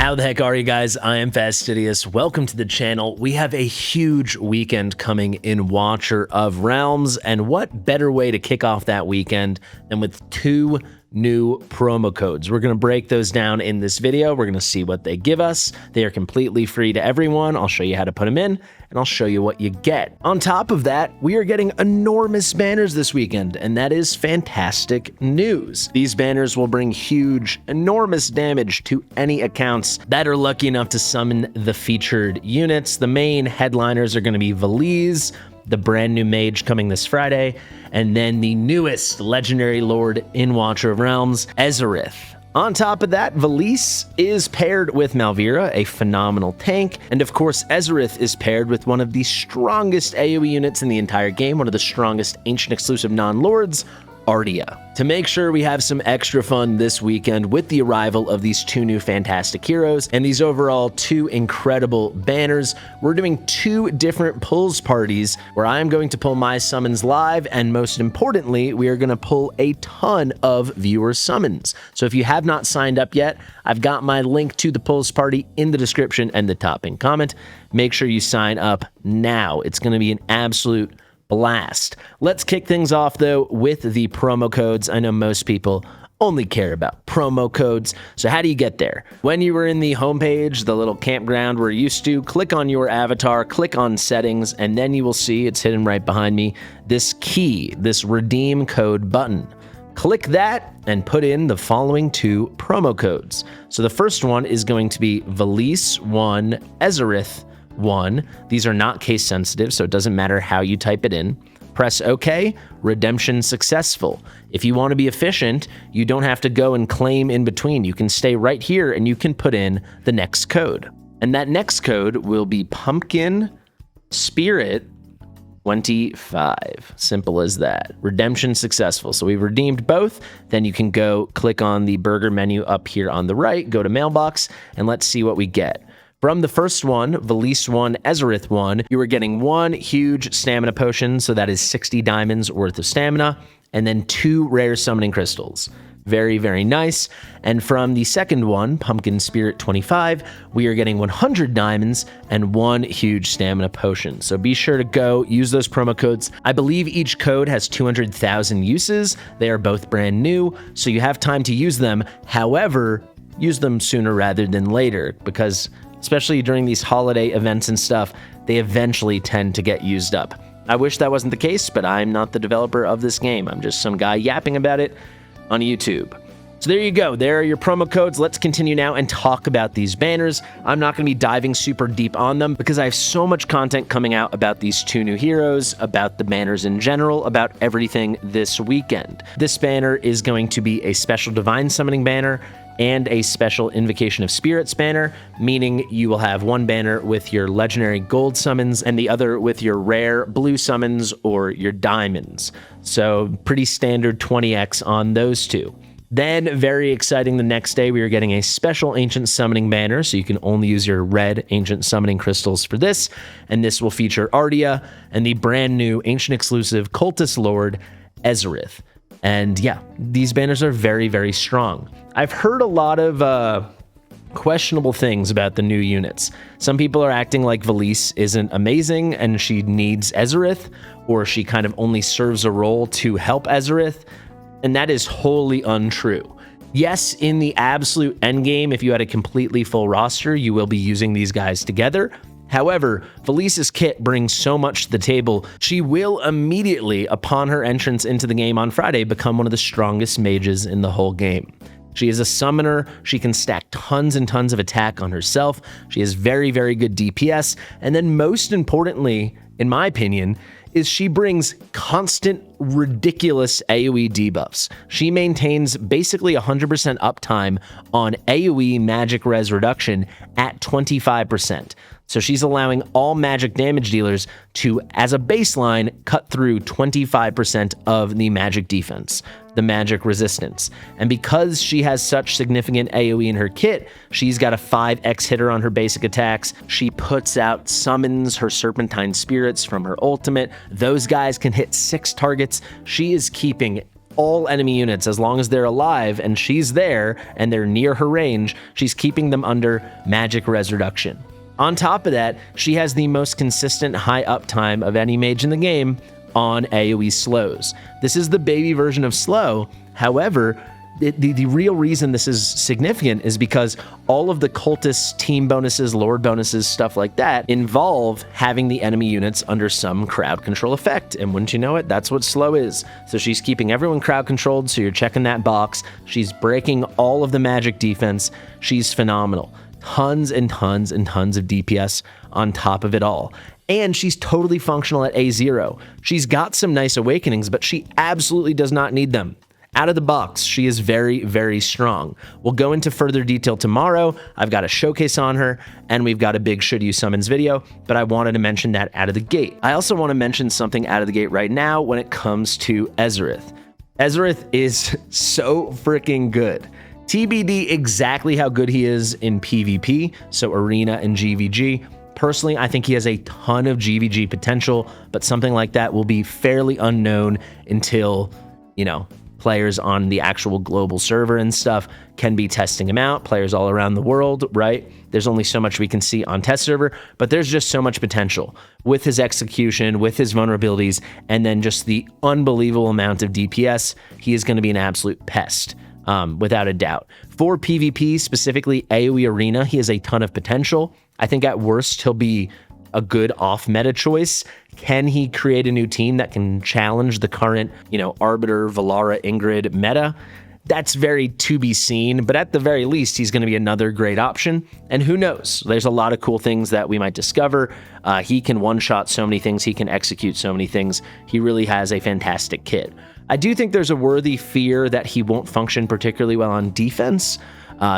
How the heck are you guys? I am Fastidious. Welcome to the channel. We have a huge weekend coming in Watcher of Realms, and what better way to kick off that weekend than with two new promo codes. We're going to break those down in this video. We're going to see what they give us. They are completely free to everyone. I'll show you how to put them in, and I'll show you what you get. On top of that, we are getting enormous banners this weekend, and that is fantastic news. These banners will bring huge, enormous damage to any accounts that are lucky enough to summon the featured units. The main headliners are going to be Velisse, the brand new mage coming this Friday, and then the newest legendary lord in Watcher of Realms, Ezareth. On top of that, Velisse is paired with Malvira, a phenomenal tank, and of course Ezareth is paired with one of the strongest AoE units in the entire game, one of the strongest ancient exclusive non-lords, Ardea. To make sure we have some extra fun this weekend with the arrival of these two new fantastic heroes and these overall two incredible banners, we're doing two different pulls parties where I'm going to pull my summons live, and most importantly, we are going to pull a ton of viewer summons. So if you have not signed up yet, I've got my link to the pulls party in the description and the top pin comment. Make sure you sign up now. It's going to be an absolute blast. Let's kick things off though with the promo codes. I know most people only care about promo codes. So how do you get there? When you were in the homepage, the little campground we're used to, click on your avatar, click on settings, and then you will see, it's hidden right behind me, this key, this redeem code button. Click that and put in the following two promo codes. So the first one is going to be Velisse 1, Ezareth 1. These are not case sensitive, so it doesn't matter how you type it in. Press OK, redemption successful. If you want to be efficient, you don't have to go and claim in between. You can stay right here and you can put in the next code. And that next code will be Pumpkin Spirit 25. Simple as that. Redemption successful. So we've redeemed both. Then you can go click on the burger menu up here on the right, go to mailbox, and let's see what we get. From the first one, Velisse 1, Ezareth 1, you are getting one huge stamina potion, so that is 60 diamonds worth of stamina, and then two rare summoning crystals. Very, very nice. And from the second one, Pumpkin Spirit 25, we are getting 100 diamonds and one huge stamina potion. So be sure to go use those promo codes. I believe each code has 200,000 uses. They are both brand new, so you have time to use them. However, use them sooner rather than later, because especially during these holiday events and stuff, they eventually tend to get used up. I wish that wasn't the case, but I'm not the developer of this game. I'm just some guy yapping about it on YouTube. So there you go. There are your promo codes. Let's continue now and talk about these banners. I'm not going to be diving super deep on them because I have so much content coming out about these two new heroes, about the banners in general, about everything this weekend. This banner is going to be a special divine summoning banner and a special Invocation of Spirits banner, meaning you will have one banner with your legendary gold summons and the other with your rare blue summons or your diamonds. So pretty standard 20x on those two. Then, very exciting, the next day we are getting a special Ancient Summoning banner, so you can only use your red Ancient Summoning crystals for this, and this will feature Ardea and the brand new Ancient Exclusive Cultist Lord, Ezareth. And yeah, these banners are very, very strong. I've heard a lot of questionable things about the new units. Some people are acting like Velisse isn't amazing and she needs Ezareth, or she kind of only serves a role to help Ezareth, and that is wholly untrue. Yes, in the absolute endgame, if you had a completely full roster, you will be using these guys together. However, Velisse's kit brings so much to the table, she will immediately, upon her entrance into the game on Friday, become one of the strongest mages in the whole game. She is a summoner, she can stack tons and tons of attack on herself, she has very, very good DPS, and then most importantly, in my opinion, is she brings constant, ridiculous AoE debuffs. She maintains basically 100% uptime on AoE magic res reduction at 25%. So she's allowing all magic damage dealers to, as a baseline, cut through 25% of the magic defense, the magic resistance. And because she has such significant AoE in her kit, she's got a 5x hitter on her basic attacks. She puts out summons her Serpentine Spirits from her ultimate. Those guys can hit 6 targets. She is keeping all enemy units as long as they're alive and she's there and they're near her range. She's keeping them under magic res reduction. On top of that, she has the most consistent high uptime of any mage in the game on AoE slows. This is the baby version of slow. However, the real reason this is significant is because all of the cultist team bonuses, lord bonuses, stuff like that involve having the enemy units under some crowd control effect. And wouldn't you know it, that's what slow is. So she's keeping everyone crowd controlled, so you're checking that box. She's breaking all of the magic defense. She's phenomenal. Tons and tons and tons of DPS on top of it all. And she's totally functional at A0. She's got some nice awakenings, but she absolutely does not need them. Out of the box, she is very, very strong. We'll go into further detail tomorrow. I've got a showcase on her, and we've got a big Should You Summons video, but I wanted to mention that out of the gate. I also want to mention something out of the gate right now when it comes to Ezareth. Ezareth is so freaking good. TBD exactly how good he is in PvP, so Arena and GVG. Personally, I think he has a ton of GVG potential, but something like that will be fairly unknown until, players on the actual global server and stuff can be testing him out, players all around the world, right? There's only so much we can see on test server, but there's just so much potential with his execution, with his vulnerabilities, and then just the unbelievable amount of DPS. He is going to be an absolute pest, without a doubt. For PvP, specifically AoE Arena, he has a ton of potential. I think at worst, he'll be a good off-meta choice. Can he create a new team that can challenge the current, Arbiter, Valara, Ingrid meta? That's very to be seen, but at the very least, he's going to be another great option. And who knows? There's a lot of cool things that we might discover. He can one-shot so many things. He can execute so many things. He really has a fantastic kit. I do think there's a worthy fear that he won't function particularly well on defense,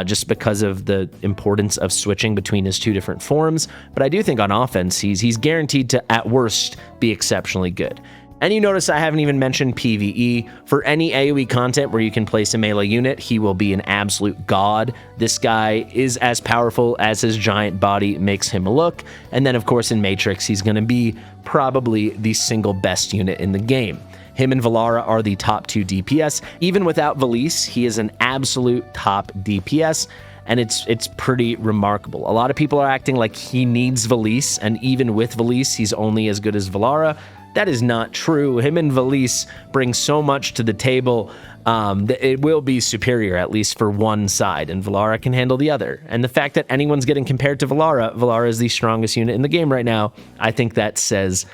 just because of the importance of switching between his two different forms. But I do think on offense, he's guaranteed to, at worst, be exceptionally good. And you notice I haven't even mentioned PvE. For any AoE content where you can place a melee unit, he will be an absolute god. This guy is as powerful as his giant body makes him look. And then, of course, in Matrix, he's going to be probably the single best unit in the game. Him and Valara are the top 2 DPS. Even without Velisse, he is an absolute top DPS, and it's pretty remarkable. A lot of people are acting like he needs Velisse, and even with Velisse, he's only as good as Valara. That is not true. Him and Velisse bring so much to the table that it will be superior, at least for one side, and Valara can handle the other. And the fact that anyone's getting compared to Valara is the strongest unit in the game right now, I think that says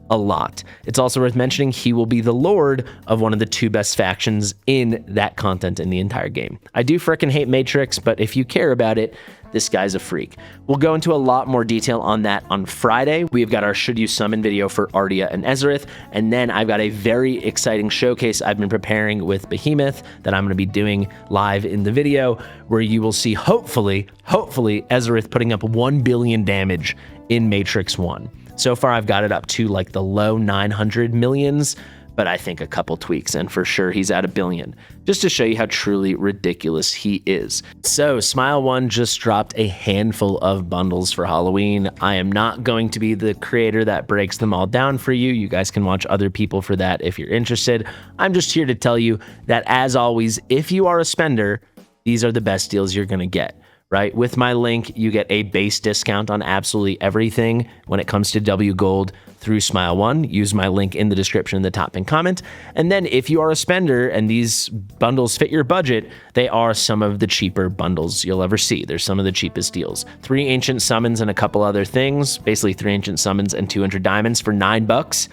a lot. It's also worth mentioning he will be the lord of one of the 2 best factions in that content in the entire game. I do frickin' hate Matrix, but if you care about it, this guy's a freak. We'll go into a lot more detail on that on Friday. We've got our Should You Summon video for Ardea and Ezareth, and then I've got a very exciting showcase I've been preparing with Behemoth that I'm going to be doing live in the video, where you will see, hopefully, Ezareth putting up 1 billion damage in Matrix 1. So far, I've got it up to like the low 900 millions, but I think a couple tweaks, and for sure he's at 1 billion, just to show you how truly ridiculous he is. So Smile 1 just dropped a handful of bundles for Halloween. I am not going to be the creator that breaks them all down for you. You guys can watch other people for that if you're interested. I'm just here to tell you that, as always, if you are a spender, these are the best deals you're going to get. Right? With my link, you get a base discount on absolutely everything when it comes to W Gold through Smile 1. Use my link in the description in the top and comment. And then if you are a spender and these bundles fit your budget, they are some of the cheaper bundles you'll ever see. They're some of the cheapest deals. 3 Ancient Summons and a couple other things, basically 3 Ancient Summons and 200 diamonds for $9.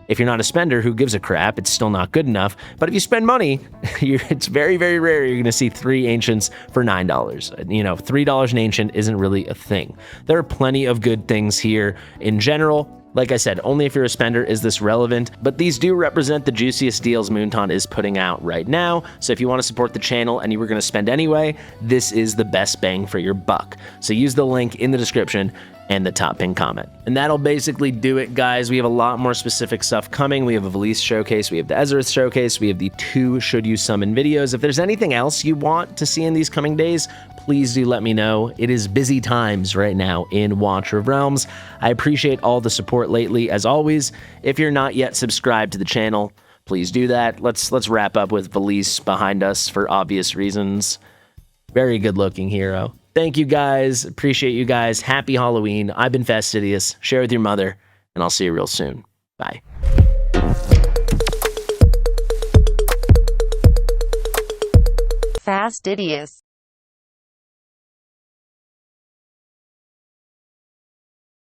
If you're not a spender, who gives a crap? It's still not good enough. But if you spend money, it's very, very rare you're going to see 3 Ancients for $9. $3 an Ancient isn't really a thing. There are plenty of good things here in general. Like I said, only if you're a spender is this relevant, but these do represent the juiciest deals Moonton is putting out right now. So if you want to support the channel and you were going to spend anyway, this is the best bang for your buck. So use the link in the description and the top pinned comment. And that'll basically do it, guys. We have a lot more specific stuff coming. We have a Velisse showcase, we have the Ezareth showcase, we have the 2 Should You Summon videos. If there's anything else you want to see in these coming days, please do let me know. It is busy times right now in Watcher of Realms. I appreciate all the support lately, as always. If you're not yet subscribed to the channel, please do that. Let's wrap up with Velisse behind us for obvious reasons. Very good looking hero. Thank you guys. Appreciate you guys. Happy Halloween. I've been Fastidious. Share with your mother, and I'll see you real soon. Bye. Fastidious.